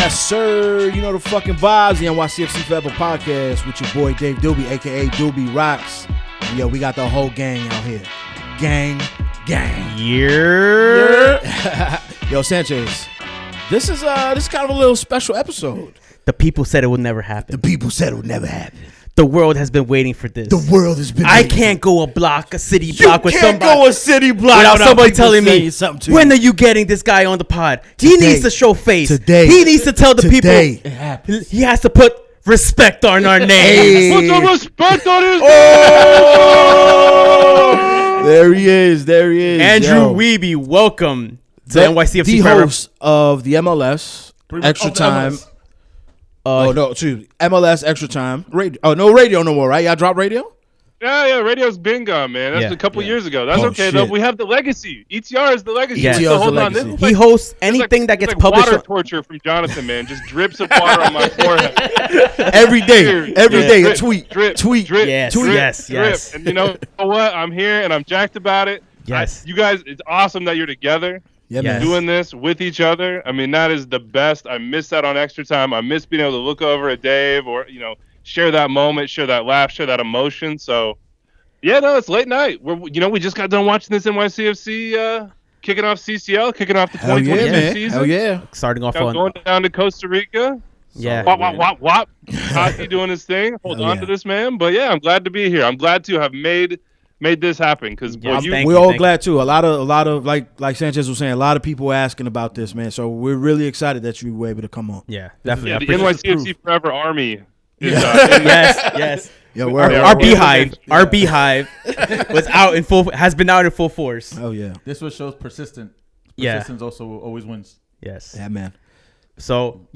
Yes, sir. You know the fucking vibes. The NYCFC Forever Podcast with your boy Dave Doobie, a.k.a. Doobie Rocks. And yo, we got the whole gang out here. Gang. Yeeerrrr. Yo, Sanchez, this is kind of a little special episode. The people said it would never happen. The people said it would never happen. The world has been waiting for this. The world has been I waiting can't go a city block with You somebody. can't go a city block without somebody telling me, when are you? you getting this guy on the pod? Today. He needs to show face. Today. He needs to tell the Today. people. It happens. He has to put respect on our name. Hey. Put the respect on his Oh! There he is. Andrew Wiebe, welcome to NYCFC. The host of the MLS Extra Time. MLS Extra Time. Radio. Oh, no radio no more, right? Y'all drop radio? Yeah, radio's been gone, man. That's a couple years ago. That's okay, though. We have the legacy. ETR is the legacy. Yeah. So hold on. This is He hosts anything that gets published. Water torture from Jonathan, man. Just drips of water on my forehead. Every day. A tweet. Drip. Yes. And you know what? I'm here, and I'm jacked about it. Yes. You guys, it's awesome that you're together. Yeah, man. Doing this with each other. I mean, that is the best. I miss that on Extra Time. I miss being able to look over at Dave or, share that moment, share that laugh, share that emotion. So, yeah, no, it's late night. We just got done watching this NYCFC kicking off CCL, kicking off the 2022 season. Hell yeah. Starting off on going down to Costa Rica. Yeah. Wop. Tati doing his thing. Hold on to this, man. But, yeah, I'm glad to be here. I'm glad to have made this happen because we're all glad too. A lot of like Sanchez was saying, a lot of people asking about this, man. So we're really excited that you were able to come on. Yeah, definitely. The NYCFC Forever Army. Yes. Yo, our beehive has been out in full force. Oh yeah. This one shows persistence. Yeah. Persistence also always wins. Yes. Yeah, man. So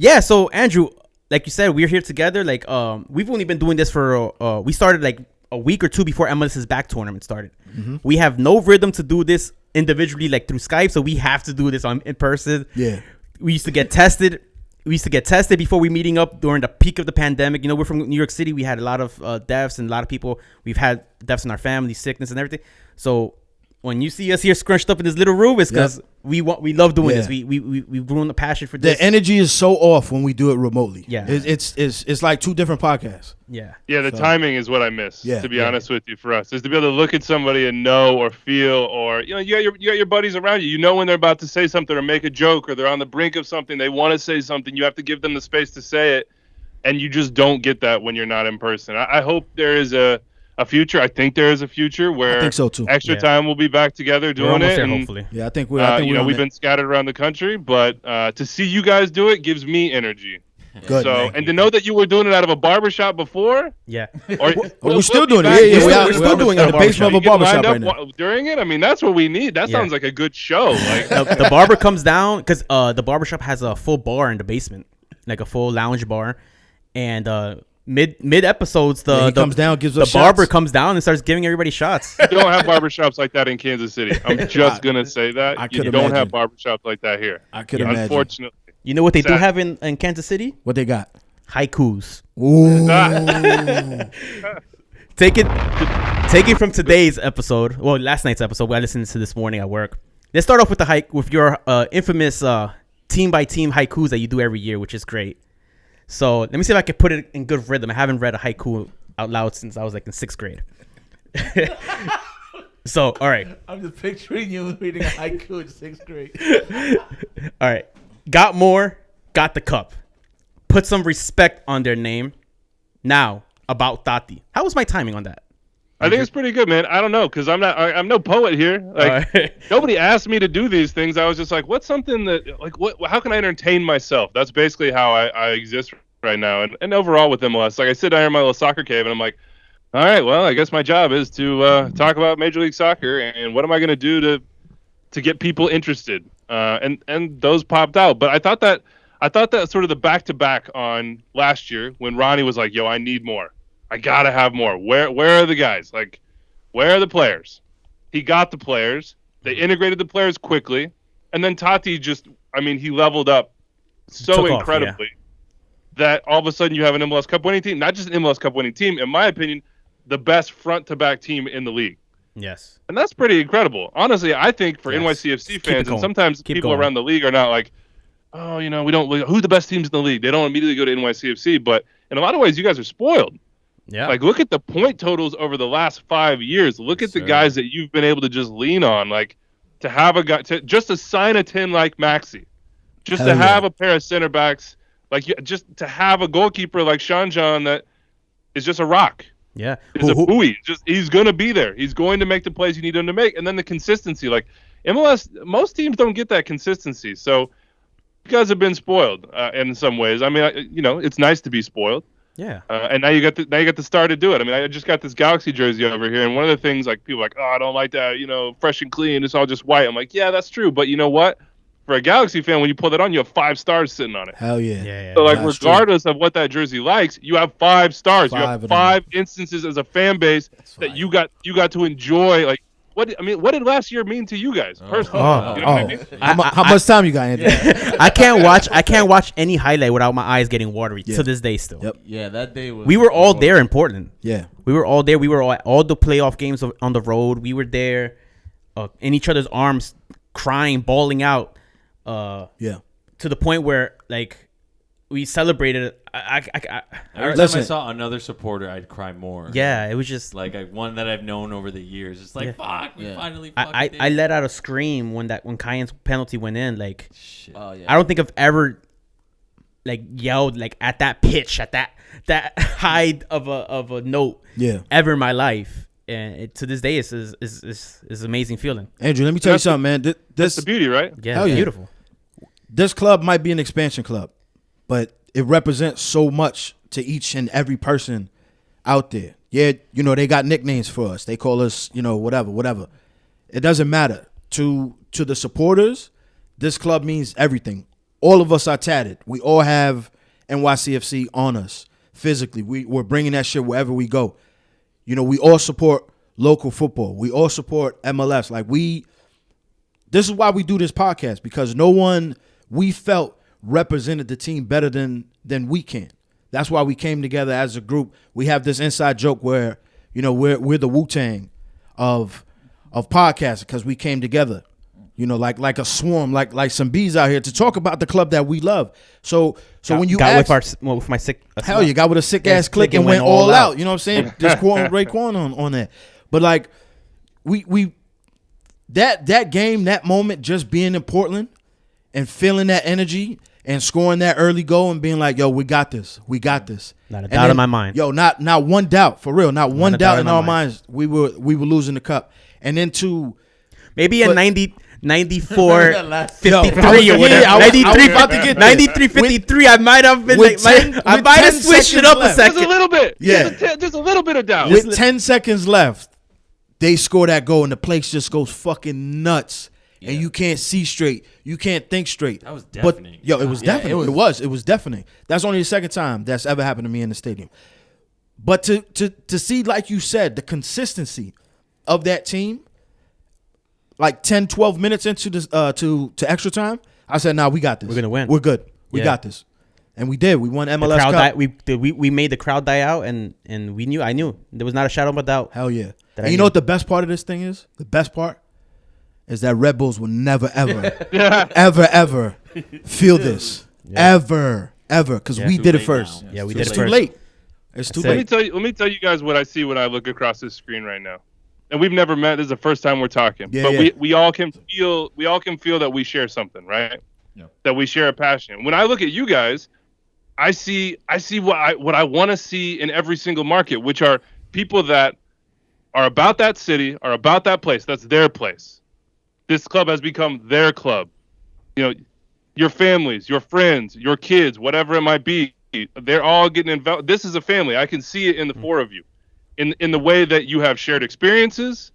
Andrew, like you said, we're here together. Like we've only been doing this for we started like a week or two before MLS's back tournament started. Mm-hmm. We have no rhythm to do this individually, like through Skype, so we have to do this in person. Yeah. We used to get tested. Before we meeting up during the peak of the pandemic. We're from New York City. We had a lot of deaths and a lot of people. We've had deaths in our family, sickness and everything. So when you see us here scrunched up in this little room, it's because we love doing this. We've grown the passion for this. The energy is so off when we do it remotely. Yeah. It's like two different podcasts. Yeah. Yeah, the timing is what I miss, to be honest with you, for us, is to be able to look at somebody and know or feel, or, you got your buddies around you. You know when they're about to say something or make a joke or they're on the brink of something. They want to say something. You have to give them the space to say it. And you just don't get that when you're not in person. I hope there is a future. I think there is a future where I think so too. Extra Time will be back together doing it. There, and, hopefully. Yeah, I think we've been scattered around the country, but to see you guys do it gives me energy. Good. So, and to know that you were doing it out of a barbershop before. Yeah. We're still doing it. Yeah, we're still doing it in the basement of a barbershop right now. During it, I mean, that's what we need. That sounds like a good show. Like the barber comes down because the barbershop has a full bar in the basement, like a full lounge bar, and mid episodes comes down, gives us barber shots. comes down and starts giving everybody shots. You don't have barbershops like that in Kansas City. I'm just gonna say that you don't have barbershops like that here. I could imagine. Unfortunately. You know what they do have in Kansas City? What they got? Haikus. Ooh. Take it from today's episode. Well, last night's episode. I listened to this morning at work. Let's start off with your infamous team by team haikus that you do every year, which is great. So let me see if I can put it in good rhythm. I haven't read a haiku out loud since I was like in 6th grade. So, all right. I'm just picturing you reading a haiku in 6th grade. All right. Got more, got the cup. Put some respect on their name. Now, about Tati. How was my timing on that? I think it's pretty good, man. I don't know, because I'm no poet here. Like nobody asked me to do these things. I was just like, what's something that, how can I entertain myself? That's basically how I exist right now. And overall with MLS, like I sit down here in my little soccer cave and I'm like, all right, well, I guess my job is to talk about Major League Soccer and what am I going to do to get people interested. And those popped out. But I thought that sort of the back-to-back on last year when Ronnie was like, yo, I need more. I got to have more. Where are the guys? Like, where are the players? He got the players. They integrated the players quickly. And then Tati he leveled up so incredibly that all of a sudden you have an MLS Cup winning team. Not just an MLS Cup winning team, in my opinion, the best front-to-back team in the league. Yes. And that's pretty incredible. Honestly, I think for NYCFC fans, and sometimes people around the league are not like, oh, we don't who's the best teams in the league. They don't immediately go to NYCFC, but in a lot of ways, you guys are spoiled. Yeah. Like, look at the point totals over the last 5 years. Look at the guys that you've been able to just lean on. Like, to have a guy, just to sign a 10 like Maxi, just to have a pair of center backs, like just to have a goalkeeper like Shanjan that is just a rock. Yeah. Is a buoy. He's going to be there. He's going to make the plays you need him to make. And then the consistency. Like, MLS, most teams don't get that consistency. So, you guys have been spoiled in some ways. I mean, it's nice to be spoiled. Yeah. And now you got the star to do it. I mean, I just got this Galaxy jersey over here, and one of the things, like, people are like, oh, I don't like that, fresh and clean, it's all just white. I'm like, yeah, that's true, but you know what? For a Galaxy fan, when you pull that on, you have 5 stars sitting on it. Hell yeah. So, like, regardless of what that jersey likes, you have 5 stars. You have 5 instances as a fan base that you got to enjoy. Like, what did last year mean to you guys personally? You know what I mean? How much time you got, Andrew? Yeah. I can't watch any highlight without my eyes getting watery to this day still. Yep. Yeah, that day was. We were all there in Portland. Yeah. We were all there. We were all the playoff games on the road. We were there in each other's arms, crying, bawling out. To the point where, like, we celebrated. Every time I saw another supporter, I'd cry more. Yeah, it was just like one that I've known over the years. It's like, fuck, we finally. I let out a scream when Kyan's penalty went in. Like, shit. I don't think I've ever like yelled like at that pitch, at that high of a note, ever in my life. And to this day, it's an amazing feeling. Andrew, let me tell you something, man. That's the beauty, right? Yeah, beautiful. This club might be an expansion club, but it represents so much to each and every person out there. Yeah, they got nicknames for us. They call us, whatever. It doesn't matter. To the supporters, this club means everything. All of us are tatted. We all have NYCFC on us physically. We're bringing that shit wherever we go. We all support local football. We all support MLS. This is why we do this podcast, because no one we felt represented the team better than we can. That's why we came together as a group. We have this inside joke where, we're the Wu-Tang of podcasting, because we came together, like a swarm, like some bees out here to talk about the club that we love. So when you got with my sick, hell, you got with a sick ass click and went all out. You know what I'm saying? Just quoting Raekwon on that. But like we that game, that moment, just being in Portland and feeling that energy and scoring that early goal and being like, yo, we got this. Not a doubt in my mind. Yo, not one doubt, for real. Not one doubt in our minds. We were losing the cup. And then maybe a 94 53 or whatever. 93 53. I might have been I might have switched it up a second. Just a little bit. Yeah. Just a little bit of doubt. With 10 seconds left, they score that goal and the place just goes fucking nuts. Yeah. And you can't see straight. You can't think straight. That was deafening. But, it was deafening. It was deafening. That's only the second time that's ever happened to me in the stadium. But to see, like you said, the consistency of that team, like 10, 12 minutes into this to extra time, I said, nah, we got this. We're going to win. We're good. We got this. And we did. We won MLS Cup. We made the crowd die out, and I knew. There was not a shadow of a doubt. Hell yeah. And you know what the best part of this thing is? The best part is that Red Bulls will never, ever, ever feel this. Yeah. Ever. Because we did it first. Yeah, we did it first. It's too late. It's too late. Let me tell you guys what I see when I look across this screen right now. And we've never met. This is the first time we're talking. Yeah, but we all can feel that we share something, right? Yeah. That we share a passion. When I look at you guys, I see what I want to see in every single market, which are people that are about that city, are about that place. That's their place. This club has become their club. Your families, your friends, your kids, whatever it might be, they're all getting involved. This is a family. I can see it in the four of you, in the way that you have shared experiences,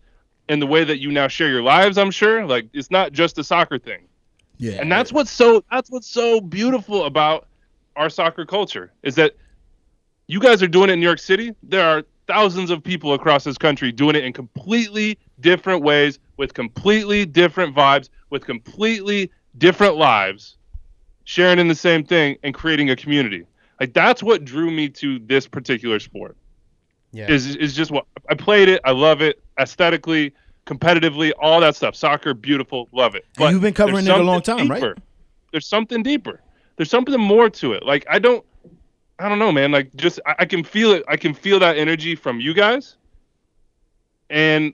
in the way that you now share your lives. I'm sure, like, it's not just a soccer thing. Yeah. And that's what's so beautiful about our soccer culture, is that you guys are doing it in New York City. There are thousands of people across this country doing it in completely different ways, with completely different vibes, with completely different lives, sharing in the same thing and creating a community. Like, that's what drew me to this particular sport. Yeah. Is just what I played it. I love it aesthetically, competitively, all that stuff. Soccer, beautiful, love it. But you've been covering it a long time, right? There's something deeper. There's something more to it. Like I don't know, man. Like just I can feel it. I can feel that energy from you guys, and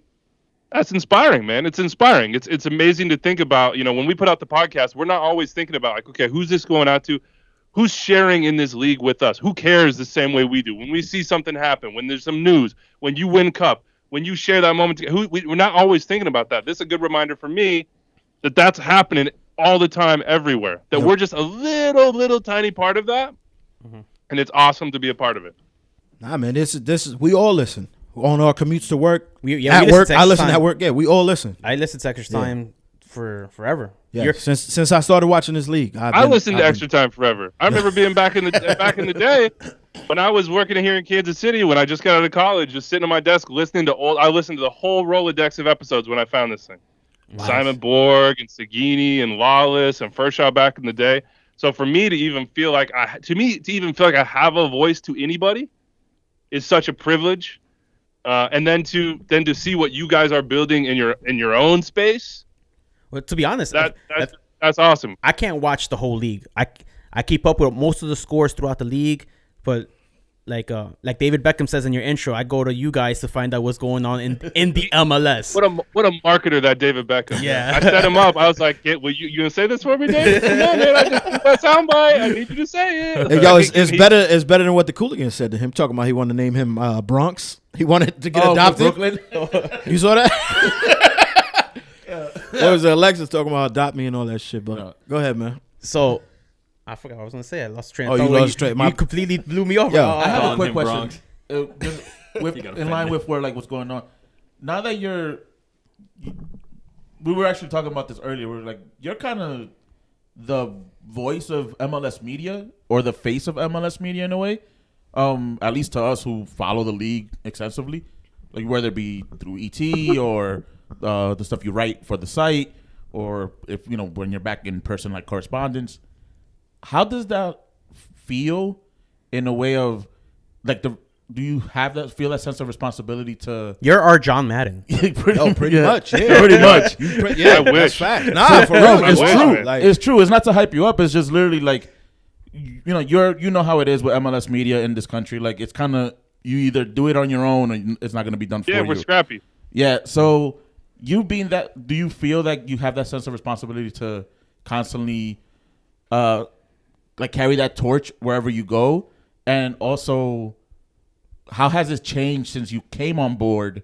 that's inspiring, man. It's inspiring. It's amazing to think about. You know, when we put out the podcast, we're not always thinking about like, okay, who's this going out to? Who's sharing in this league with us? Who cares the same way we do? When we see something happen, when there's some news, when you win cup, when you share that moment, we're not always thinking about that. This is a good reminder for me that that's happening all the time, everywhere. That we're just a little tiny part of that, and it's awesome to be a part of it. Nah, man, this is we all listen on our commutes to work. We at work, I listen time. at work. Yeah, we all listen. I listened to Extra Time for forever. Yeah, since I started watching this league, I listened to Extra Time forever. I remember being back in the day when I was working here in Kansas City. When I just got out of college, just sitting at my desk listening to I listened to the whole Rolodex of episodes when I found this thing. Nice. Simon Borg and Sagini and Lawless and Furshaw back in the day. So for me to even feel like I have a voice to anybody is such a privilege. And then to see what you guys are building in your own space. Well, to be honest, that's awesome. I can't watch the whole league. I keep up with most of the scores throughout the league, but like David Beckham says in your intro, I go to you guys to find out what's going on in the MLS. What a marketer that David Beckham. Yeah, I set him up. I was like, you gonna say this for me, David? No, man, I just need that soundbite. I need you to say it. Hey, yo, it's better than what the Cooligans said to him. Talking about he wanted to name him Bronx. He wanted to get adopted. Brooklyn. You saw that? What was Alexis talking about adopt me and all that shit? But go ahead, man. So I forgot what I was gonna say. I lost train. Oh, you lost train. You completely blew me off. Yeah. I have a Calling quick him question. Bronx. In line with where what's going on. Now that we were actually talking about this earlier. We're like, you're kind of the voice of MLS media or the face of MLS media in a way. At least to us who follow the league extensively, like whether it be through ET or the stuff you write for the site, or if when you're back in person like correspondence. How does that feel in a way of like do you feel that sense of responsibility to? You're our John Madden. pretty much. Yeah. Pretty much. I wish. That's fact. Nah, for real. It's true. Like, it's true. It's not to hype you up. It's just literally like, you know how it is with MLS media in this country. Like it's kind of you either do it on your own or it's not going to be done for you. Yeah, we're scrappy. Yeah. So you being that, do you feel that you have that sense of responsibility to constantly, like carry that torch wherever you go? And also, how has this changed since you came on board?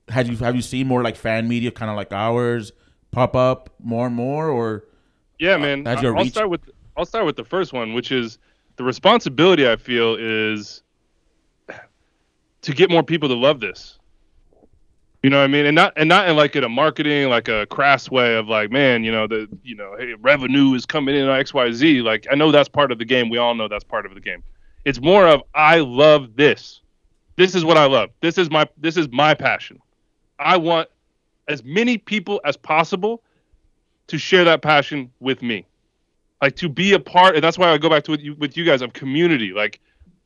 Have you seen more like fan media, kind of like ours, pop up more and more, or? Yeah, man. I'll start with the first one, which is the responsibility. I feel is to get more people to love this. You know what I mean? And not in like in a marketing, like a crass way of like, man, hey, revenue is coming in on XYZ. Like, I know that's part of the game. We all know that's part of the game. It's more of, I love this. This is what I love. This is my passion. I want as many people as possible to share that passion with me. Like to be a part, and that's why I go back to with you guys of community. Like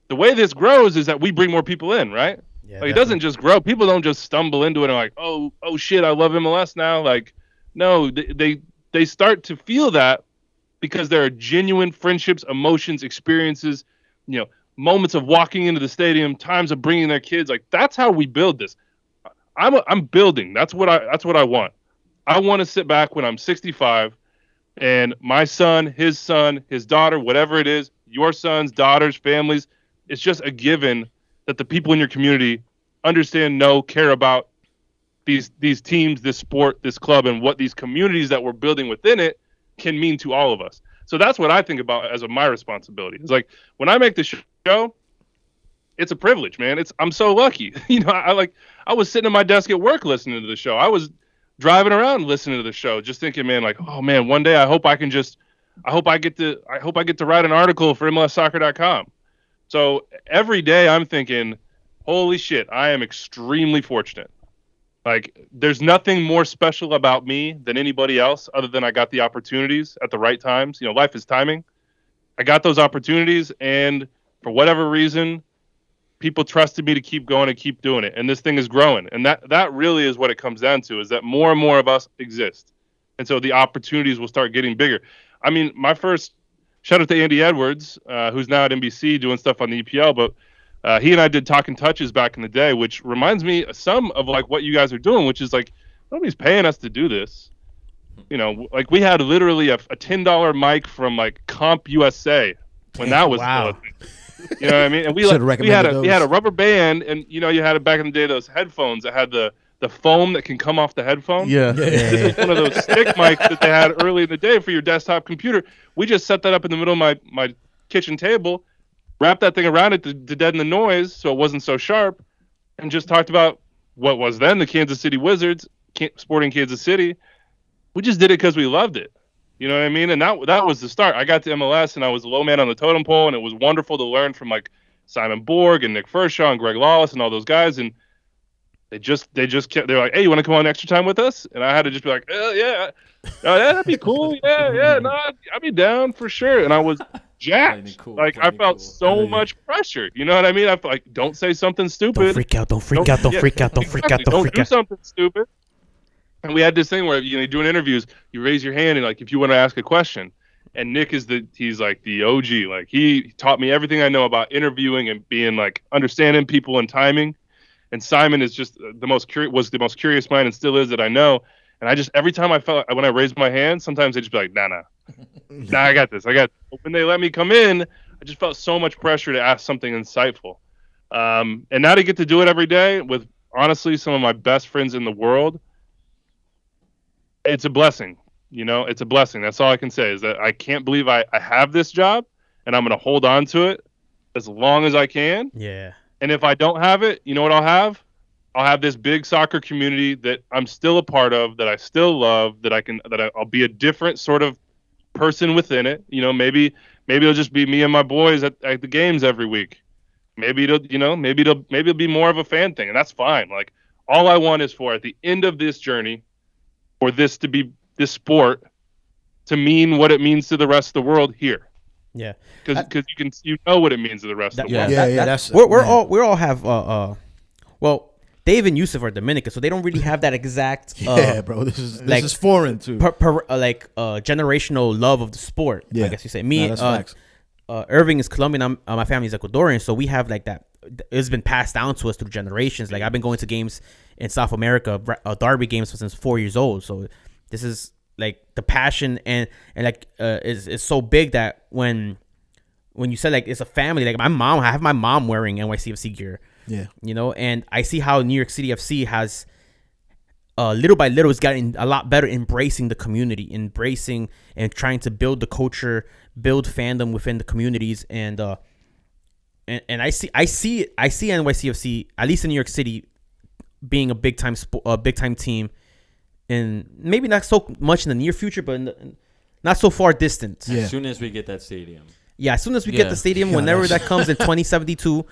the way this grows is that we bring more people in, right? Yeah, like, it doesn't just grow. People don't just stumble into it and like, oh shit, I love MLS now. Like, no, they start to feel that because there are genuine friendships, emotions, experiences, moments of walking into the stadium, times of bringing their kids. Like, that's how we build this. I'm building. That's what I want. I want to sit back when I'm 65 and my son, his daughter, whatever it is, your sons, daughters, families, it's just a given that the people in your community understand, know, care about these teams, this sport, this club, and what these communities that we're building within it can mean to all of us. So that's what I think about as my responsibility. It's like when I make the show, it's a privilege, man. I'm so lucky. I was sitting at my desk at work listening to the show. I was driving around listening to the show, just thinking, man, like, oh man, one day I hope I get to write an article for MLSsoccer.com. So every day I'm thinking, holy shit, I am extremely fortunate. Like, there's nothing more special about me than anybody else other than I got the opportunities at the right times. Life is timing. I got those opportunities, and for whatever reason, people trusted me to keep going and keep doing it. And this thing is growing. And that really is what it comes down to, is that more and more of us exist. And so the opportunities will start getting bigger. I mean, my first shout out to Andy Edwards, who's now at NBC doing stuff on the EPL, but he and I did Talking Touches back in the day, which reminds me some of like what you guys are doing, which is like nobody's paying us to do this. You know, like we had literally a $10 mic from like Comp USA when that was wow. You know what I mean? And we had a rubber band, and you know, you had it back in the day, those headphones that had the foam that can come off the headphone. Yeah. This is one of those stick mics that they had early in the day for your desktop computer. We just set that up in the middle of my kitchen table, wrapped that thing around it to deaden the noise so it wasn't so sharp, and just talked about what was then the Kansas City Wizards, Sporting Kansas City. We just did it because we loved it. You know what I mean? And that was the start. I got to MLS, and I was the low man on the totem pole, and it was wonderful to learn from like Simon Borg and Nick Fershaw and Greg Lawless and all those guys. And they just kept, they're like, hey, you want to come on extra time with us? And I had to just be like, yeah, that'd be cool. Yeah, no, I'd be down for sure. And I was jacked. I felt so much pressure. You know what I mean? I felt like, don't say something stupid. Don't freak out. Don't freak out. Don't do something stupid. And we had this thing where, you know, doing interviews, you raise your hand and like, if you want to ask a question. And Nick he's like the OG. Like he taught me everything I know about interviewing and being like understanding people and timing. And Simon is just was the most curious mind and still is that I know. And I just, every time when I raised my hand, sometimes they just be like, nah, I got this. When they let me come in, I just felt so much pressure to ask something insightful. And now to get to do it every day with honestly some of my best friends in the world, it's a blessing. You know, it's a blessing. That's all I can say is that I can't believe I have this job, and I'm going to hold on to it as long as I can. Yeah. And if I don't have it, you know what I'll have? I'll have this big soccer community that I'm still a part of, that I still love, I'll be a different sort of person within it. You know, maybe it'll just be me and my boys at the games every week. Maybe it'll be more of a fan thing, and that's fine. Like all I want is for at the end of this journey, for this to be this sport to mean what it means to the rest of the world here. Yeah, because you know what it means to the rest of the world. That's we all have well, Dave and Yousef are Dominican, so they don't really have that exact bro. This is foreign too. Generational love of the sport. I guess you say. Me, Irving is Colombian. My family is Ecuadorian, so we have like that. It's been passed down to us through generations. Like I've been going to games in South America, Derby games since 4 years old. So this is like the passion and like is so big that when you said like it's a family, like I have my mom wearing NYCFC gear. Yeah, you know, and I see how New York City FC has little by little has gotten a lot better embracing the community, embracing and trying to build the culture, build fandom within the communities, and I see NYCFC, at least in New York City, being a big time team, and maybe not so much in the near future, but not so far distant. As soon as we get that stadium. Yeah, as soon as we get the stadium, whenever that comes in 2072.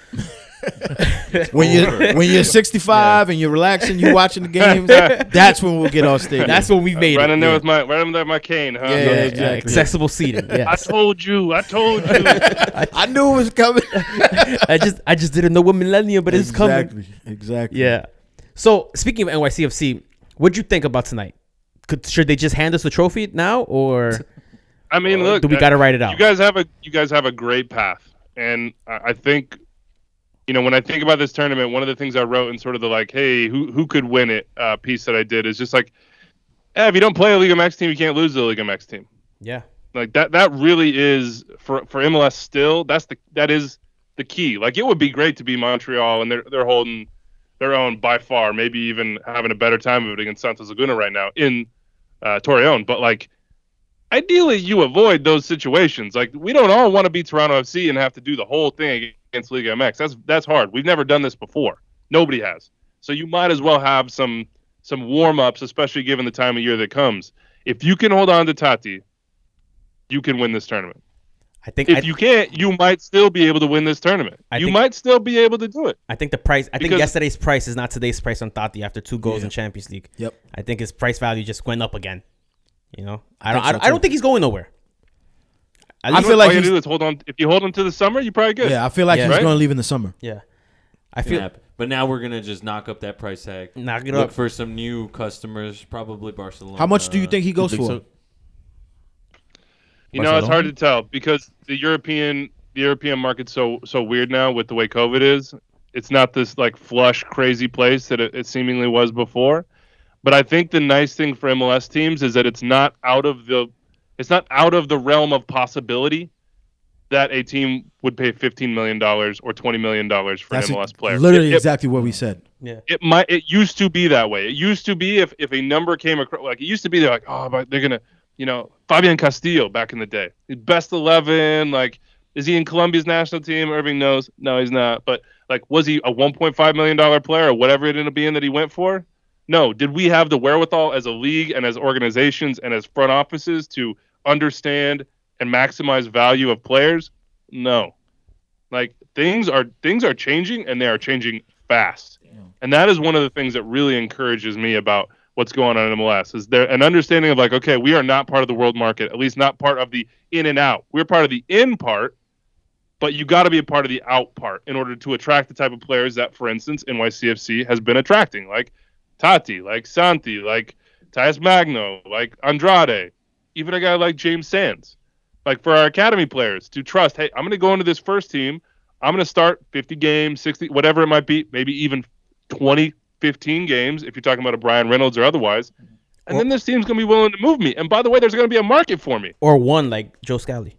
when you're 65 and you're relaxing, you're watching the games. That's when we'll get our stadium. That's when we've made right it. In there with my cane, huh? Yeah, exactly. Accessible seating. Yeah. I told you. I knew it was coming. I just didn't know what millennium, but it's coming. Exactly. Yeah. So speaking of NYCFC, what'd you think about tonight? Should they just hand us the trophy now, or? I mean, look. Do we got to write it out? You guys have a great path, and I think, you know, when I think about this tournament, one of the things I wrote in sort of the like, hey, who could win it piece that I did is just like, if you don't play a Liga MX team, you can't lose the Liga MX team. Yeah. Like that really is for MLS still. That is the key. Like it would be great to be Montreal, and they're holding their own by far, maybe even having a better time of it against Santos Laguna right now in Torreon. But like, ideally, you avoid those situations. Like we don't all want to beat Toronto FC and have to do the whole thing against Liga MX. That's hard. We've never done this before. Nobody has. So you might as well have some warm-ups, especially given the time of year that comes. If you can hold on to Tati, you can win this tournament. I think if you can't, you might still be able to win this tournament. You might still be able to do it. I think the price. I think yesterday's price is not today's price on Tati after 2 goals in Champions League. Yep. I think his price value just went up again. You know, I don't think he's going nowhere. I feel like all you do is hold on. If you hold him to the summer, you're probably good. Yeah, I feel like he's going to leave in the summer. Yeah, but now we're gonna just knock up that price tag. Knock it Look up for some new customers, probably Barcelona. How much do you think he goes for? You know, it's hard to tell because the European market's so weird now with the way COVID is. It's not this like flush, crazy place that it seemingly was before. But I think the nice thing for MLS teams is that it's not out of the realm of possibility that a team would pay $15 million or $20 million for an MLS player. Literally exactly what we said. Yeah. It used to be that way. It used to be if a number came across, like it used to be they're like, oh, but they're gonna, Fabian Castillo back in the day, best 11. Like, is he in Colombia's national team? Irving knows. No, he's not. But like, was he a $1.5 million player or whatever it ended up being that he went for? No. Did we have the wherewithal as a league and as organizations and as front offices to understand and maximize value of players? No. Like things are changing and they are changing fast. Yeah. And that is one of the things that really encourages me about what's going on in MLS is there an understanding of like, okay, we are not part of the world market, at least not part of the in and out. We're part of the in part, but you got to be a part of the out part in order to attract the type of players that, for instance, NYCFC has been attracting, like Tati, like Santi, like Tyus Magno, like Andrade, even a guy like James Sands. Like for our academy players to trust, hey, I'm going to go into this first team. I'm going to start 50 games, 60, whatever it might be, maybe even 20, 15 games if you're talking about a Brian Reynolds or otherwise. And then this team's going to be willing to move me. And by the way, there's going to be a market for me. Or one like Joe Scally.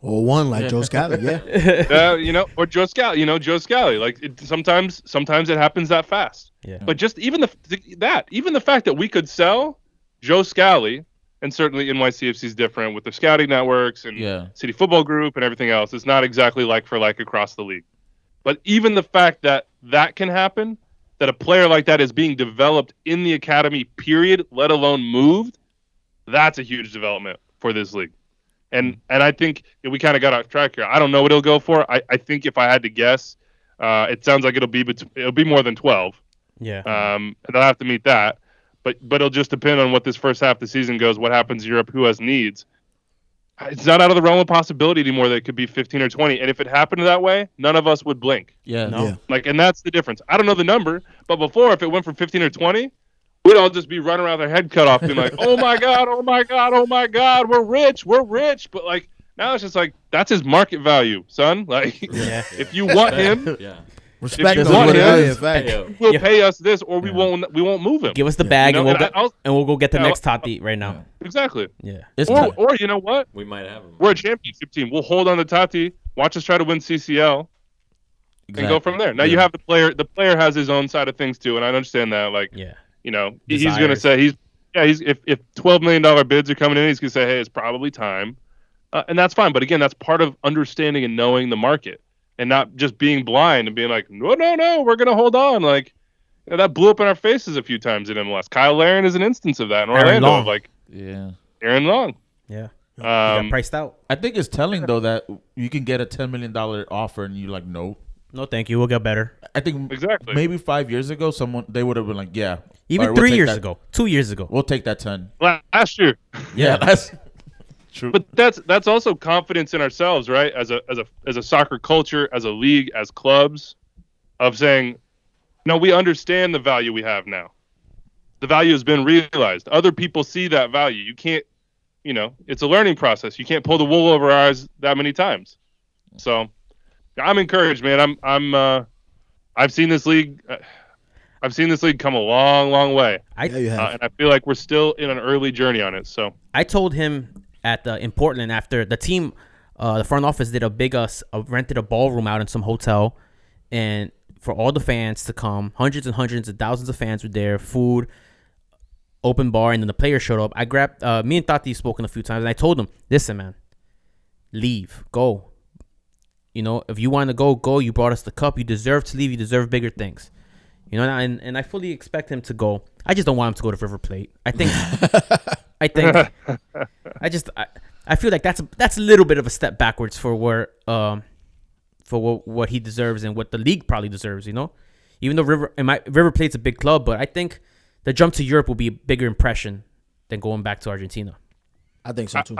Or one like Joe Scally, yeah. Or Joe Scally, Joe Scally. Like sometimes it happens that fast. Yeah. But just even the fact that we could sell Joe Scally, and certainly NYCFC is different with the scouting networks and City Football Group and everything else. It's not exactly like for like across the league. But even the fact that can happen, that a player like that is being developed in the academy, period, let alone moved, that's a huge development for this league. And I think we kind of got off track here. I don't know what it'll go for. I think if I had to guess, it sounds like it'll be more than 12. Yeah. And I'll have to meet that. But it'll just depend on what this first half of the season goes, what happens in Europe, who has needs. It's not out of the realm of possibility anymore that it could be 15 or 20. And if it happened that way, none of us would blink. Yeah. No. Yeah. Like, and that's the difference. I don't know the number, but before, if it went from 15 or 20, we'd all just be running around their head cut off, being like, oh my God, oh my God, oh my God, we're rich. But like, now it's just like, that's his market value, son. Like, if you want him, Respect if those you want him, will pay us this, or we won't move him. Give us the bag and we'll go get the next Tati right now. Exactly. Yeah. Or you know what? We might have him. We're a championship team. We'll hold on to Tati. Watch us try to win CCL. And go from there. Now you have the player. The player has his own side of things too, and I understand that. Like, he's gonna say he's if $12 million bids are coming in, he's gonna say, hey, it's probably time, and that's fine. But again, that's part of understanding and knowing the market, and not just being blind and being like, no, we're gonna hold on. Like, that blew up in our faces a few times in MLS. Kyle Larin is an instance of that in Orlando. Aaron Long. Yeah. He got priced out. I think it's telling though that you can get a $10 million offer and you're like, no. No, thank you. We'll get better. I think maybe 5 years ago, they would have been like, yeah. Even 3 years ago, 2 years ago, we'll take that 10. Last year. Yeah, that's true. But that's also confidence in ourselves, right? As a soccer culture, as a league, as clubs, of saying, no, we understand the value we have now. The value has been realized. Other people see that value. You can't, it's a learning process. You can't pull the wool over our eyes that many times. So I'm encouraged, man. I've seen this league. I've seen this league come a long, long way. You have. And I feel like we're still in an early journey on it. So I told him in Portland after the team, the front office did a big rented a ballroom out in some hotel, and for all the fans to come, hundreds and hundreds and thousands of fans were there, food, open bar, and then the players showed up. I grabbed me and Tati spoken a few times, and I told him, listen, man, leave, go. If you want to go. You brought us the cup. You deserve to leave. You deserve bigger things. And I fully expect him to go. I just don't want him to go to River Plate. I feel like that's a little bit of a step backwards for what he deserves and what the league probably deserves. Even though River Plate's a big club, but I think the jump to Europe will be a bigger impression than going back to Argentina. I think so too.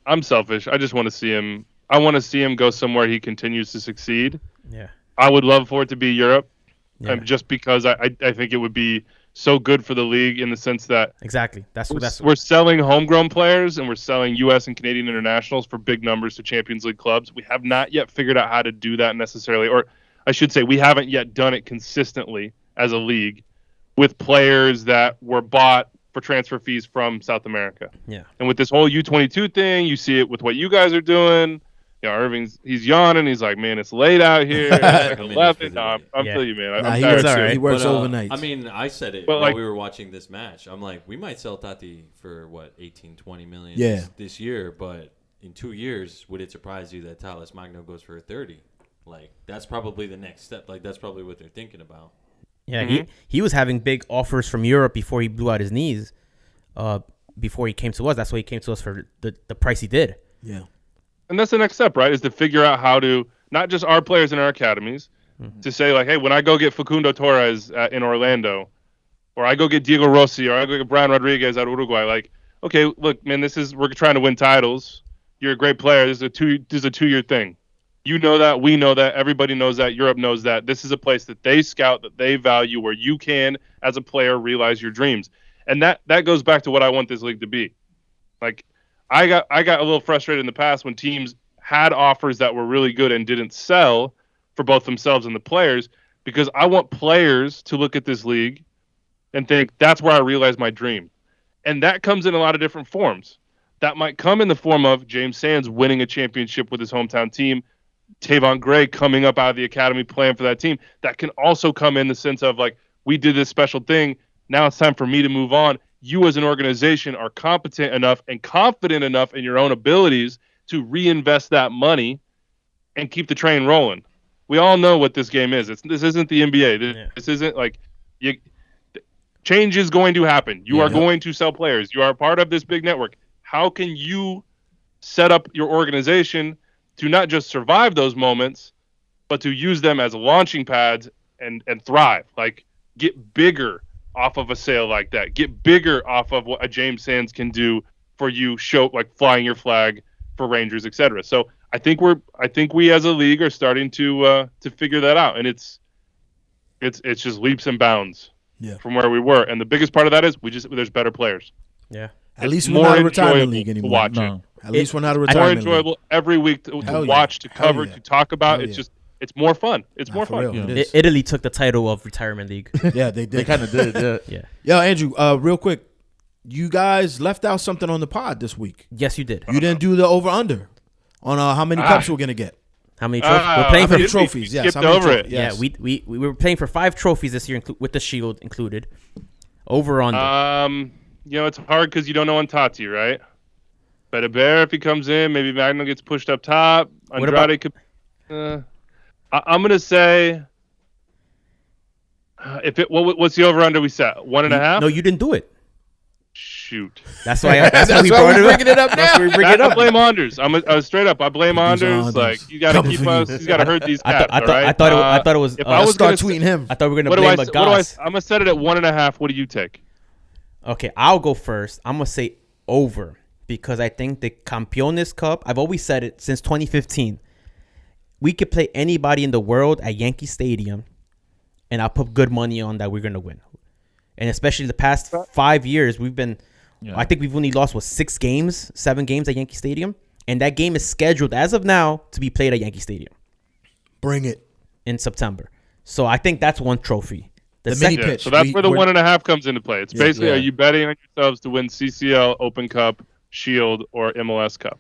I'm selfish. I just want to see him. I want to see him go somewhere he continues to succeed. Yeah. I would love for it to be Europe, yeah. Just because I think it would be so good for the league in the sense that Exactly. we're selling homegrown players and we're selling U.S. and Canadian internationals for big numbers to Champions League clubs. We have not yet figured out how to do that necessarily, or I should say we haven't yet done it consistently as a league with players that were bought for transfer fees from South America. Yeah. And with this whole U22 thing, you see it with what you guys are doing. He's yawning. He's like, man, it's late out here. It's like 11. No, I'm telling you, man. I'm tired. He works But, overnight. I mean, I said it But, while we were watching this match. I'm like, we might sell Tati for, 18, 20 million this year. But in 2 years, would it surprise you that Thales Magno goes for 30? Like, that's probably the next step. Like, that's probably what they're thinking about. Yeah, he was having big offers from Europe before he blew out his knees. Before he came to us, that's why he came to us for the price he did. Yeah, and that's the next step, right? Is to figure out how to not just our players in our academies to say like, hey, when I go get Facundo Torres in Orlando, or I go get Diego Rossi, or I go get Brian Rodriguez out of Uruguay, like, okay, look, man, we're trying to win titles. You're a great player. This is a 2-year thing. You know that. We know that. Everybody knows that. Europe knows that. This is a place that they scout, that they value, where you can, as a player, realize your dreams. And that goes back to what I want this league to be. Like, I got a little frustrated in the past when teams had offers that were really good and didn't sell for both themselves and the players, because I want players to look at this league and think, that's where I realize my dream. And that comes in a lot of different forms. That might come in the form of James Sands winning a championship with his hometown team, Tavon Gray coming up out of the academy playing for that team. That can also come in the sense of, like, we did this special thing. Now it's time for me to move on. You as an organization are competent enough and confident enough in your own abilities to reinvest that money and keep the train rolling. We all know what this game is. This isn't the NBA. This isn't like change is going to happen. You are going to sell players. You are part of this big network. How can you set up your organization to not just survive those moments, but to use them as launching pads and thrive? Like, get bigger off of a sale like that. Get bigger off of what a James Sands can do for you, show like flying your flag for Rangers, etc. So I think we as a league are starting to figure that out, and it's just leaps and bounds from where we were. And the biggest part of that is there's better players. Yeah. At least we're not a retirement league anymore. Watch it. At least we're not a retirement league. More enjoyable every week to watch, to cover, to talk about. It's more fun. It's more fun. Italy took the title of retirement league. Yeah, they did. They kind of did. Yeah. Yo, Andrew, real quick, you guys left out something on the pod this week. Yes, you did. You didn't do the over/under on how many cups we're gonna get. How many trophies? We're playing for trophies. Yes, skipped over it. Yes. Yeah, we were playing for 5 trophies this year, with the Shield included. Over/under. It's hard because you don't know on Tati, right? But if he comes in, maybe Magno gets pushed up top. Andrade could. I'm gonna say, what's the over under we set? 1.5? No, you didn't do it. Shoot. That's why. That's why we brought it up. Now. We bring it up. I blame Anders. I straight up. I blame Anders. Like, you gotta keep us. He's gotta hurt these cats. I thought it was. If I was start tweeting him. I thought we were gonna blame Agas. I'm gonna set it at 1.5. What do you take? Okay, I'll go first. I'm gonna say over, because I think the Campeones Cup, I've always said it since 2015, we could play anybody in the world at Yankee Stadium, and I'll put good money on that we're going to win. And especially the past 5 years, I think we've only lost, 7 games at Yankee Stadium. And that game is scheduled, as of now, to be played at Yankee Stadium. Bring it. In September. So I think that's one trophy. The mini pitch. So that's where the 1.5 comes into play. It's basically, are you betting on yourselves to win CCL, Open Cup, Shield, or MLS Cup?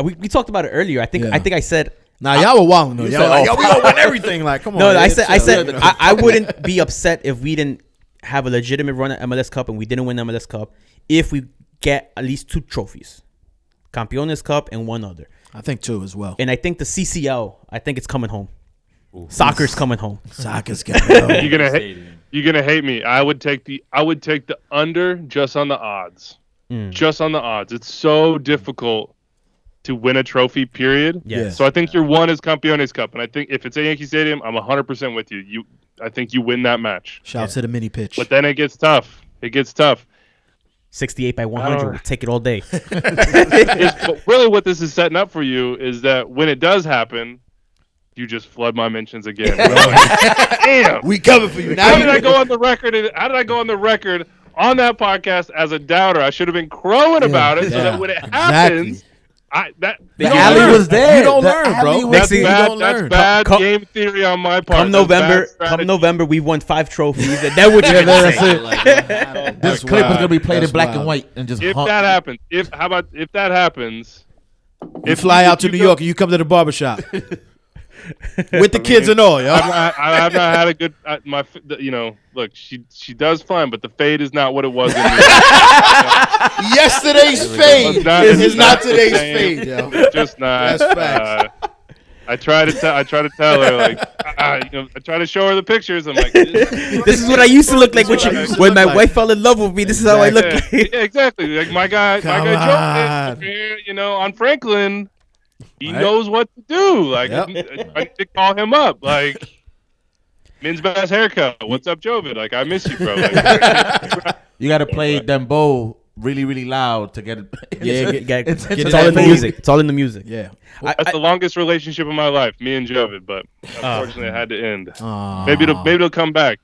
We talked about it earlier. I think I said. Nah, y'all were wilding though. Y'all were like, we gonna win everything. Like, come on. No, I said I wouldn't be upset if we didn't have a legitimate run at MLS Cup and we didn't win the MLS Cup if we get at least 2 trophies, Campeones Cup and one other. I think 2 as well. And I think the CCL, I think it's coming home. Ooh. Soccer's coming home. Soccer's coming home. You're gonna hate me. I would take the under just on the odds. Just on the odds. It's so difficult to win a trophy, period. Yeah. So I think your one is Campeones Cup, and I think if it's at Yankee Stadium, I'm 100% with you. I think you win that match. Shout out to the mini pitch. But then it gets tough. 68 by 100. We'll take it all day. But really what this is setting up for you is that when it does happen, you just flood my mentions again. Damn. We coming for you now. How did I go on the record? How did I go on the record on that podcast as a doubter? I should have been crowing about it so that when it happens, The alley was there. You don't learn, bro. Next thing that's bad game theory on my part. Come November, we won 5 trophies. And then what you gonna say? This clip is gonna be played in black and white and just. If that happens, if that happens, you fly out to New York and you come to the barbershop with the kids and all, yo. I've not had a good look, she does fine, but the fade is not what it was. Yesterday's fade is not today's fade, yo. Just not. That's facts. I try to tell her, like, I try to show her the pictures. I'm like, this is what I used to look like when my wife fell in love with me. This is how I look. Yeah, exactly. Like my guy Joe, on Franklin, he knows what to do. Like, I need to call him up. Like, Min's best haircut. What's up, Jovid? Like, I miss you, bro. Like, you got to play Dembow really, really loud to get it. It's all in the music. It's all in the music. Yeah. That's the longest relationship of my life, me and Jovid, but unfortunately it had to end. Maybe it'll come back.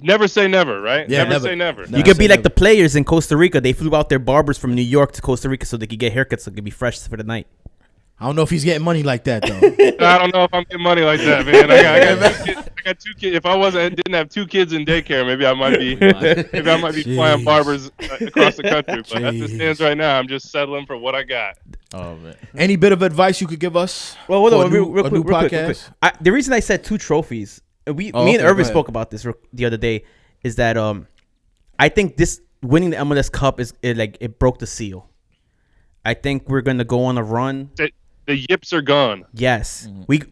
Never say never, right? Yeah, never say never. You could be like the players in Costa Rica. They flew out their barbers from New York to Costa Rica so they could get haircuts so they could be fresh for the night. I don't know if he's getting money like that though. I don't know if I'm getting money like that, man. I got 2 kids. If I didn't have 2 kids in daycare, maybe I might be flying barbers across the country. But as it stands right now, I'm just settling for what I got. Oh man. Any bit of advice you could give us? Well, hold on, real quick. Podcast? The reason I said 2 trophies, me and Irving spoke about this the other day, is that I think this winning the MLS Cup it broke the seal. I think we're gonna go on a run. The yips are gone. Yes, we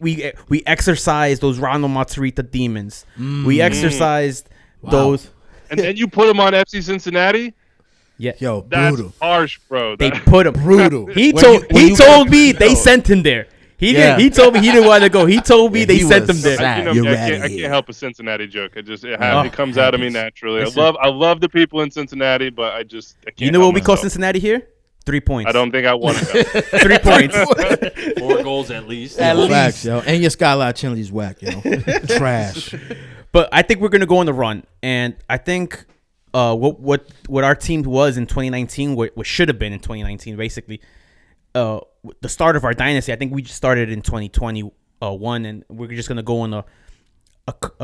exercised those Ronald Matarrita demons. We exercised those, and then you put them on FC Cincinnati. Yeah, yo, that's brutal. Harsh, bro. They put him brutal. He told me they sent him there. He told me he didn't want to go. He told me they sent him there. I can't help a Cincinnati joke. It comes out of me naturally. I love the people in Cincinnati, but I can't. You know what we call Cincinnati here? 3 points. I don't think I want to go. 3 points. 4 goals at least. Facts, yo. And your Skyline Chili's whack, yo. Trash. But I think we're gonna go on the run, and I think what our team was in 2019, what should have been in 2019, basically, the start of our dynasty. I think we just started in 2021, and we're just gonna go on a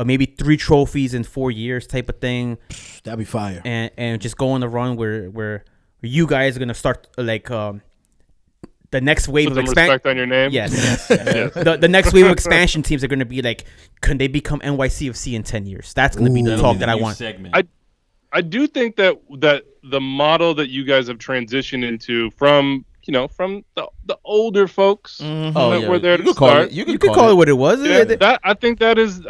maybe 3 trophies in 4 years type of thing. That'd be fire. And just go on the run where you guys are gonna start the next wave of expansion. Respect on your name. Yes. The next wave of expansion teams are gonna be like, can they become NYCFC in 10 years? That's gonna be the talk that I want. I do think that the model that you guys have transitioned into from the older folks that were there to start. You could call it what it was. Yeah, I think that is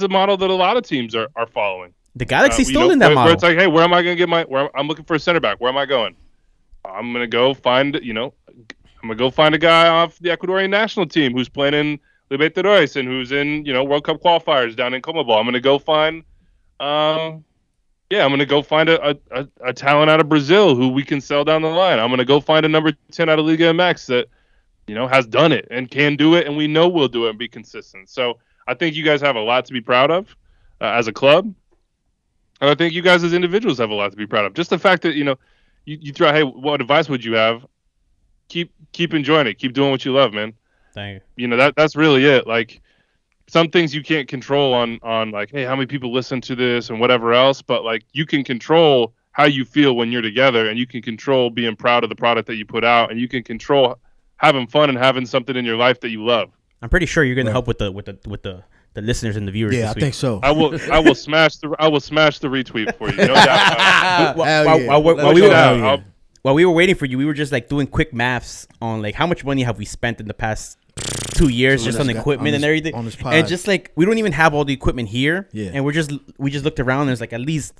a model that a lot of teams are following. The Galaxy's still in that model. Where it's like, hey, where am I going to get I'm looking for a center back. Where am I going? I'm going to go find, a guy off the Ecuadorian national team who's playing in Libertadores and who's in, World Cup qualifiers down in Comebol. I'm going to go find, I'm going to go find a talent out of Brazil who we can sell down the line. I'm going to go find a number 10 out of Liga MX that, has done it and can do it, and we know we'll do it and be consistent. So I think you guys have a lot to be proud of as a club. And I think you guys as individuals have a lot to be proud of. Just the fact that, you throw, hey, what advice would you have? Keep enjoying it. Keep doing what you love, man. Thank you. That's really it. Like, some things you can't control on like, hey, how many people listen to this and whatever else. But, like, you can control how you feel when you're together, and you can control being proud of the product that you put out, and you can control having fun and having something in your life that you love. I'm pretty sure you're going to help with the listeners and the viewers. Yeah, this I week. think so. I will smash the retweet for you. No doubt. While we were waiting for you, we were just like doing quick maths on like how much money have we spent in the past 2 years just on equipment and everything. On this pod. And just like we don't even have all the equipment here. Yeah. And we just looked around. And there's like at least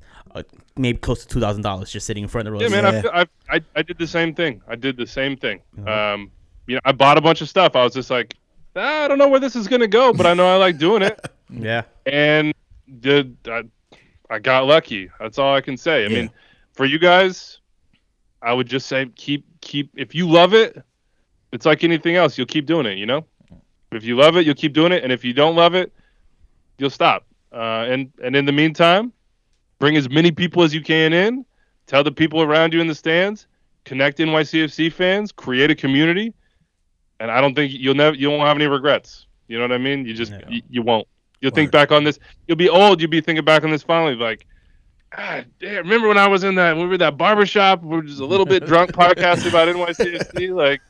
maybe close to $2,000 just sitting in front of the road. Yeah, man. I did the same thing. Mm-hmm. I bought a bunch of stuff. I was just like, I don't know where this is gonna go, but I know I like doing it. Yeah. And I got lucky. That's all I can say. I mean, for you guys, I would just say keep. If you love it, it's like anything else. You'll keep doing it. If you love it, you'll keep doing it, and if you don't love it, you'll stop. And in the meantime, bring as many people as you can in. Tell the people around you in the stands. Connect NYCFC fans. Create a community. And I don't think you won't have any regrets. You know what I mean? You just you won't. You'll think back on this. You'll be old. You'll be thinking back on this finally, like, God damn, remember when I was in that? We were at that barbershop. We were just a little bit drunk, podcasting about NYCFC, like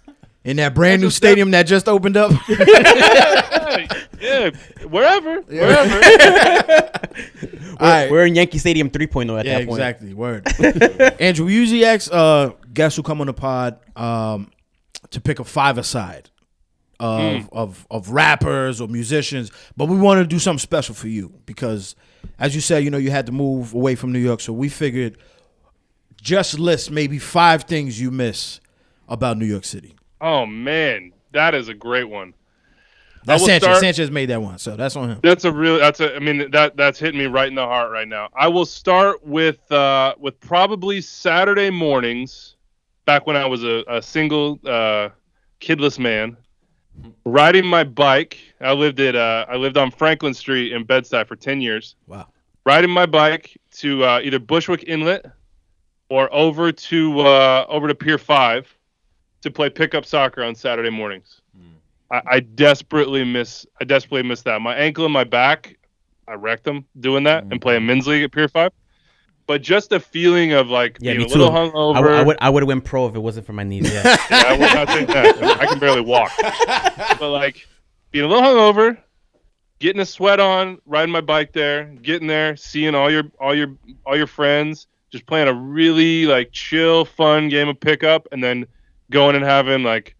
in that brand new stadium that just opened up. yeah, wherever. All right. We're in Yankee Stadium 3.0 at that point. Exactly. Word. Andrew, we usually ask guests who come on the pod to pick a five-a-side of rappers or musicians, but we wanted to do something special for you because, as you said, you had to move away from New York, so we figured just list maybe 5 things you miss about New York City. Oh man, that is a great one. That's Sanchez. Sanchez made that one, so that's on him. That's hitting me right in the heart right now. I will start with probably Saturday mornings, back when I was a single kidless man, riding my bike. I lived on Franklin Street in Bed-Stuy for 10 years. Wow. Riding my bike to either Bushwick Inlet or over to Pier 5 to play pickup soccer on Saturday mornings. I desperately miss that. My ankle and my back, I wrecked them doing that and playing men's league at Pier 5. But just the feeling of like being a little hungover. I would have went pro if it wasn't for my knees. Yeah, I would not think that. I can barely walk. But like being a little hungover, getting a sweat on, riding my bike there, getting there, seeing all your friends, just playing a really like chill, fun game of pickup, and then going and having like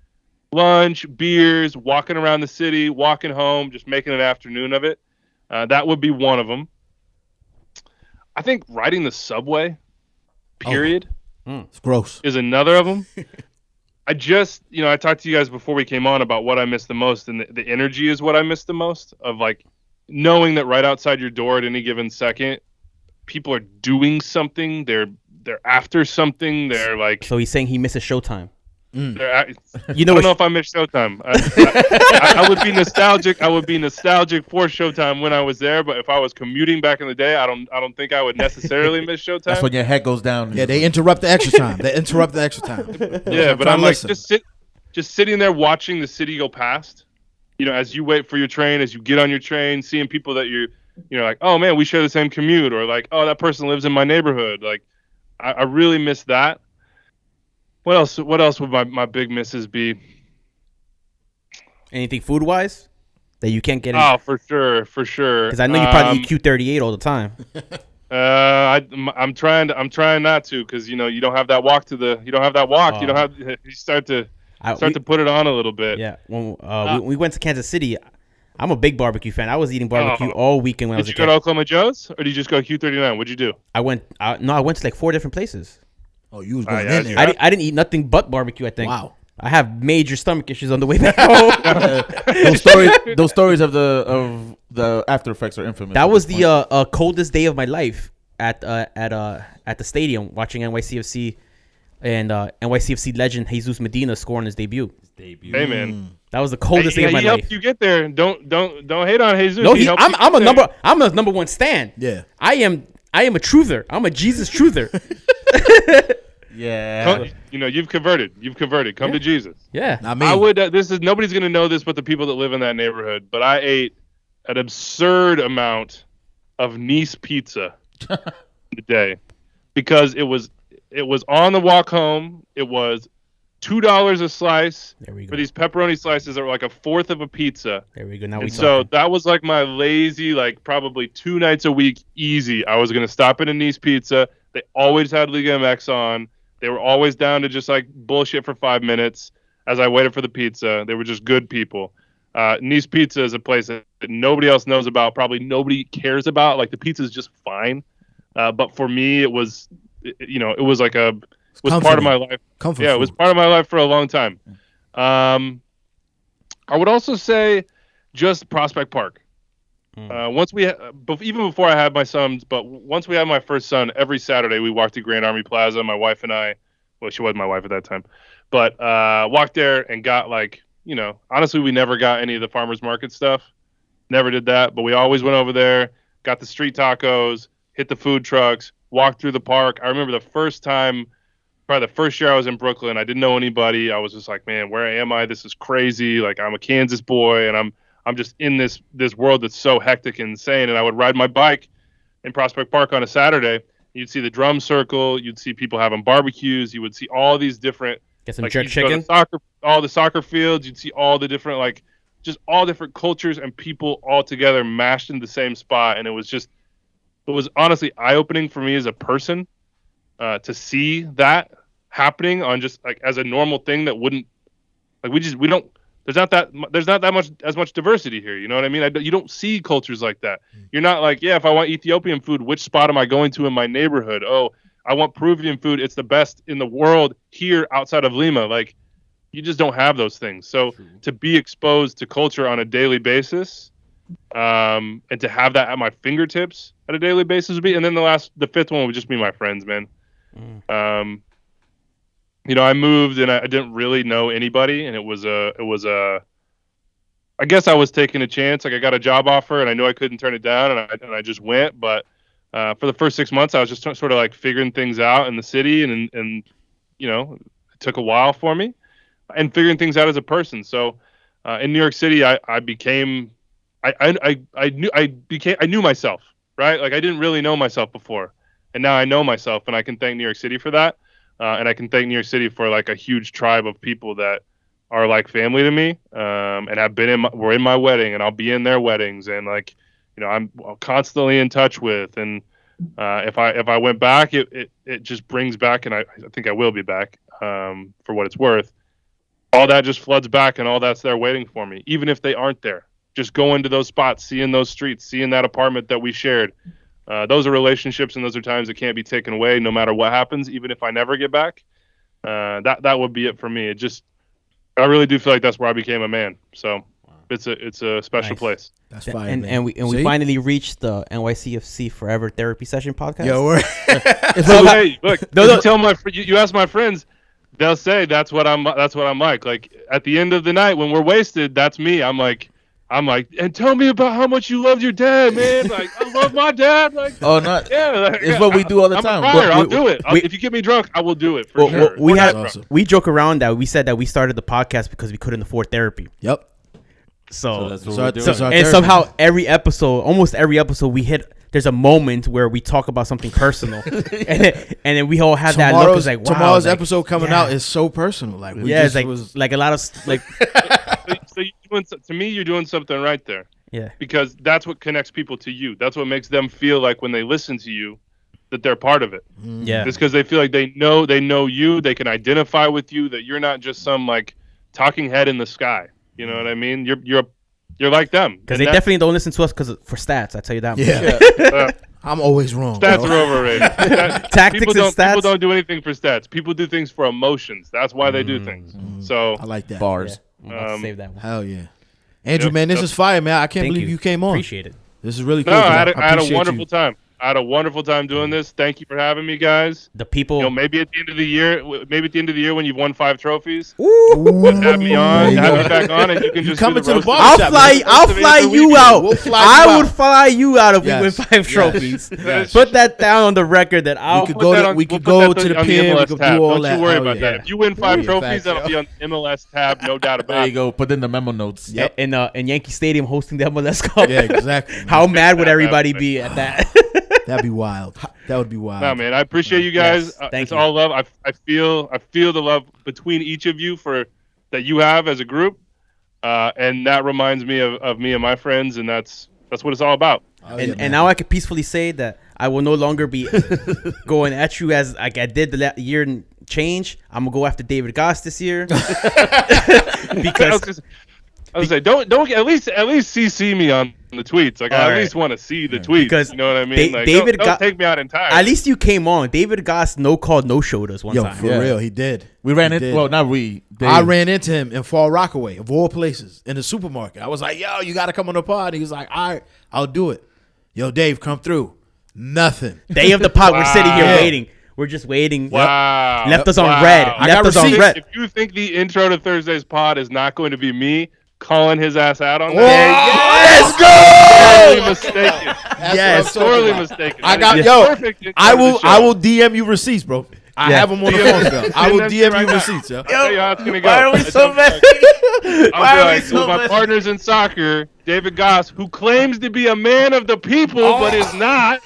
lunch, beers, walking around the city, walking home, just making an afternoon of it. That would be one of them. I think riding the subway, period, it's gross, is another of them. I talked to you guys before we came on about what I miss the most, and the energy is what I miss the most, of like knowing that right outside your door at any given second, people are doing something, they're after something, they're like. So he's saying he misses Showtime. I don't know if I miss Showtime. I would be nostalgic. I would be nostalgic for Showtime when I was there. But if I was commuting back in the day, I don't think I would necessarily miss Showtime. That's when your head goes down. Yeah, they interrupt the extra time. Yeah, but I'm like just sitting there watching the city go past. As you wait for your train, as you get on your train, seeing people that you're like, oh man, we share the same commute, or like, oh, that person lives in my neighborhood. Like, I really miss that. What else would my big misses be? Anything food wise that you can't get? Oh, for sure. Because I know you probably eat Q38 all the time. I'm trying not to, because you don't have that walk you start to put it on a little bit. Yeah. When we went to Kansas City, I'm a big barbecue fan. I was eating barbecue all weekend when I was a kid. Did you go to Oklahoma Joe's, or did you just go Q39? What'd you do? I went to like 4 different places. Oh, you was going in there. I didn't eat nothing but barbecue, I think. Wow. I have major stomach issues on the way back home. Those stories of the after effects are infamous. That was the coldest day of my life at the stadium, watching NYCFC and NYCFC legend Jesus Medina score on his debut. Hey man, that was the coldest day of my life. He helped you get there. Don't hate on Jesus. No, I'm a number one stan. Yeah, I am a truther. I'm a Jesus truther. Yeah. You've converted. Come to Jesus. Yeah. Not me. I would. Nobody's gonna know this but the people that live in that neighborhood. But I ate an absurd amount of Nice pizza today, because it was on the walk home. It was $2 a slice. There we go. For these pepperoni slices that were like a fourth of a pizza. There we go. Now so that was like my lazy, like probably 2 nights a week easy. I was gonna stop at a Nice pizza. They always had Liga MX on. They were always down to just like bullshit for 5 minutes as I waited for the pizza. They were just good people. Nice Pizza is a place that nobody else knows about. Probably nobody cares about. Like, the pizza is just fine. But for me, it was like part of my life. Comfort food. It was part of my life for a long time. I would also say just Prospect Park. Even before I had my sons, but once we had my first son, every Saturday we walked to Grand Army Plaza. My wife and I, well, she wasn't my wife at that time, but walked there and got like, honestly, we never got any of the farmers market stuff. Never did that, but we always went over there, got the street tacos, hit the food trucks, walked through the park. I remember the first time, probably the first year I was in Brooklyn, I didn't know anybody. I was just like, man, where am I? This is crazy. Like, I'm a Kansas boy, and I'm just in this world that's so hectic and insane. And I would ride my bike in Prospect Park on a Saturday. You'd see the drum circle. You'd see people having barbecues. You would see all these different, Get some like, jerk you'd go to chicken. all the soccer fields. You'd see all the different, like, just all different cultures and people all together mashed in the same spot. And it was honestly eye-opening for me as a person to see that happening on just like as a normal thing that wouldn't, like, we don't, there's not that much diversity here. You know what I mean? You don't see cultures like that. You're not like, yeah, if I want Ethiopian food, which spot am I going to in my neighborhood? Oh, I want Peruvian food. It's the best in the world here outside of Lima. Like, you just don't have those things. So to be exposed to culture on a daily basis, and to have that at my fingertips at a daily basis would be, and then the fifth one would just be my friends, man. I moved and I didn't really know anybody, and it was I guess I was taking a chance. Like, I got a job offer and I knew I couldn't turn it down, and I just went. But for the first 6 months, I was just sort of like figuring things out in the city, and it took a while for me. And figuring things out as a person. So, in New York City, I knew myself, right? Like, I didn't really know myself before, and now I know myself, and I can thank New York City for that. And I can thank New York City for like a huge tribe of people that are like family to me, and have were in my wedding, and I'll be in their weddings, and like, I'm constantly in touch with. And if I went back, it just brings back, and I think I will be back, for what it's worth. All that just floods back, and all that's there waiting for me, even if they aren't there. Just going to those spots, seeing those streets, seeing that apartment that we shared. Those are relationships, and those are times that can't be taken away no matter what happens, even if I never get back. That would be it for me. I really do feel like that's where I became a man. So it's a special place. That's fine. And we finally reached the NYCFC Forever Therapy Session podcast. Yo, we're Hey, look, you ask my friends, they'll say that's what I'm like. Like, at the end of the night when we're wasted, that's me. I'm like, and tell me about how much you loved your dad, man. Like, I love my dad. Like, It's what we do all the time. I'll do it. If you get me drunk, I will do it for sure. We joke around that we said that we started the podcast because we couldn't afford therapy. Yep. So that's what we're doing. And somehow almost every episode we hit. There's a moment where we talk about something personal, and then we all have that look. It's like, wow, tomorrow's episode coming out is so personal. Like, it's like a lot of like. So to me, you're doing something right there. Yeah. Because that's what connects people to you. That's what makes them feel like when they listen to you, that they're part of it. Yeah. It's because they feel like they know you. They can identify with you. That you're not just some like talking head in the sky. You know what I mean? You're like them. Because they definitely don't listen to us for stats. I tell you that. Yeah. I'm always wrong. Stats are overrated. Tactics and stats. People don't do anything for stats. People do things for emotions. That's why they do things. So I like that. Bars. Yeah. Save that one. Hell yeah. Andrew, man, this is fire, man. I can't believe you came on. Appreciate it. This is really cool. No, I had a wonderful time. I had a wonderful time doing this. Thank you for having me, guys. The people, maybe at the end of the year, when you've won 5 trophies, Ooh. have me back on, and you can just coming do the to the roast. I'll fly you out. We'll fly I you would out. fly you out if we win 5 trophies. Yes. Put that down on the record that I'll. We could go to the pier. We could do all that. Don't you worry about Yeah. that. If you win 5 trophies, Facts, that'll be on the MLS tab, no doubt about it. There you go. Put in the memo notes. Yep. in Yankee Stadium hosting the MLS Cup. Yeah, exactly. man. How mad would everybody be at that? That'd be wild. That would be wild. No, man, I appreciate you guys. Yes, thank it's you. all love. I feel the love between each of you that you have as a group, and that reminds me of me and my friends, and that's what it's all about. And now I can peacefully say that I will no longer be going at you as like I did the year and change. I'm gonna go after David Goss this year because. I was say, don't at least CC me on the tweets. Like, I at least want to see the tweets. Because you know what I mean? Don't take me out entirely. At least you came on. David Goss no-showed us one time. For real, he did. We ran into, well, not we. Dave. I ran into him in Fall Rockaway, of all places, in the supermarket. I was like, yo, you got to come on the pod. He was like, all right, I'll do it. Yo, Dave, come through. Nothing. Day of the pod, we're sitting here waiting. We're just waiting. Wow. Left us on red. I got Left us on receipts. red. If you think the intro to Thursday's pod is not going to be me calling his ass out on Let's that, go. sorely mistaken. Yes. Sorely mistaken. I That got is yo. perfect intro I to the will. show. I will DM you receipts, bro. I have them on the phone still. I will Send them DM right you now. receipts, yo. I'll tell you how it's gonna go. Why are we It's so gonna- mad? I'll be like, with my partners in soccer, David Goss, who claims to be a man of the people but is not.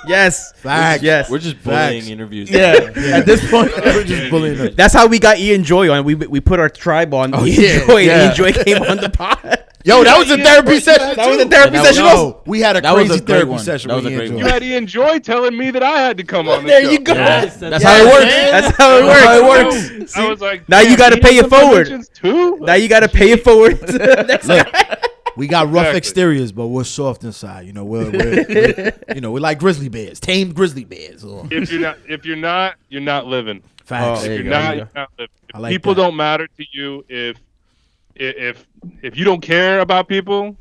Yes. Facts. Yes. We're just bullying Facts. interviews. Yeah. At this point, We're just bullying them. That's how we got Ian Joy on. We put our tribe on. Oh, Ian yeah, Joy. yeah. And Ian Joy came on the pod. Yo, that was a therapy session. That was a too. therapy That was- session. no. also. We had a That was crazy a great therapy one. session. That was with a Ian great Joy. one. You had Ian Joy telling me that I had to come on the There show. you go. Yes, That's how it yes, works. man. That's how it works. That's how it works. I was like, Now you damn, gotta he pay has it some forward. dimensions Too? Now you got to pay it forward. To the next guy. We got rough Exactly. exteriors, but we're soft inside. You know, we're we're like grizzly bears, tamed grizzly bears. Or, If you're not, you're not living. facts. Oh, If there you're you go, not, there you you're not living. If I like people that. don't matter to you, if you don't care about people,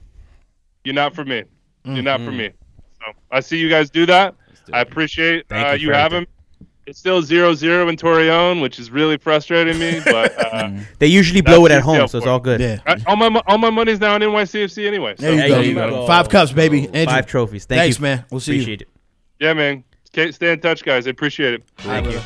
you're not for me. You're not for me. So I see you guys do that. I appreciate Thank you you for having. It's still 0-0 in Torreon, which is really frustrating me. But They usually blow it That's at home, easy so it's for all good. Yeah. all my money's now in NYCFC anyway. So There you There go. you go. 5 cups, baby. Andrew. 5 trophies. Thank Thanks, you. man. We'll see Appreciate you. it. yeah, man. Stay in touch, guys. I appreciate it. Thank you.